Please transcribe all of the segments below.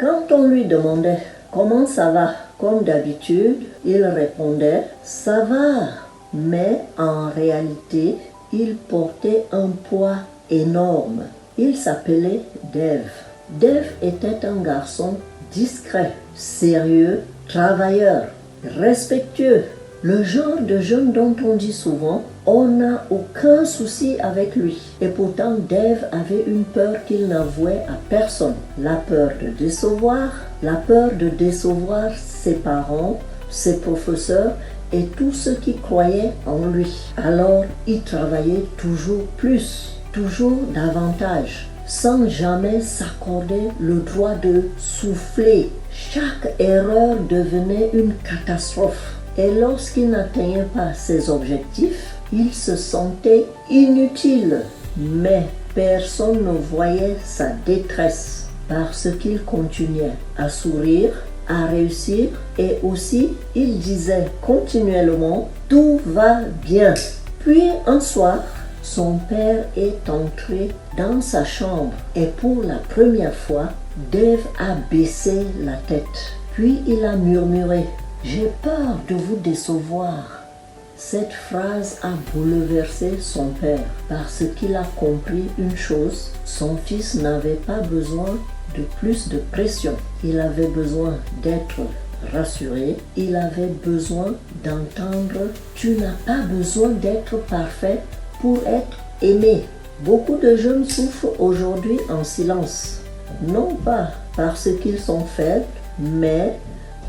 Quand on lui demandait comment ça va, comme d'habitude, il répondait « ça va ». Mais en réalité, il portait un poids énorme. Il s'appelait Dave. Dave était un garçon discret, sérieux, travailleur, respectueux. Le genre de jeune dont on dit souvent « on n'a aucun souci avec lui ». Et pourtant, Dave avait une peur qu'il n'avouait à personne. La peur de décevoir ses parents, ses professeurs et tous ceux qui croyaient en lui. Alors, il travaillait toujours plus, toujours davantage, sans jamais s'accorder le droit de souffler. Chaque erreur devenait une catastrophe. Et lorsqu'il n'atteignait pas ses objectifs, il se sentait inutile. Mais personne ne voyait sa détresse parce qu'il continuait à sourire, à réussir et aussi il disait continuellement « tout va bien ». Puis un soir, son père est entré dans sa chambre et pour la première fois, Dave a baissé la tête. Puis il a murmuré « j'ai peur de vous décevoir ». Cette phrase a bouleversé son père parce qu'il a compris une chose, son fils n'avait pas besoin de plus de pression. Il avait besoin d'être rassuré, il avait besoin d'entendre « tu n'as pas besoin d'être parfait pour être aimé ». Beaucoup de jeunes souffrent aujourd'hui en silence, non pas parce qu'ils sont faibles, mais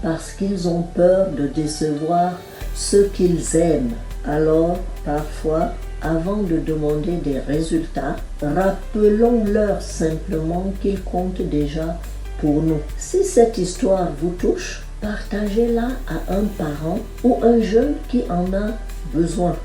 parce qu'ils ont peur de décevoir ceux qu'ils aiment. Alors, parfois, avant de demander des résultats, rappelons-leur simplement qu'ils comptent déjà pour nous. Si cette histoire vous touche, partagez-la à un parent ou un jeune qui en a besoin.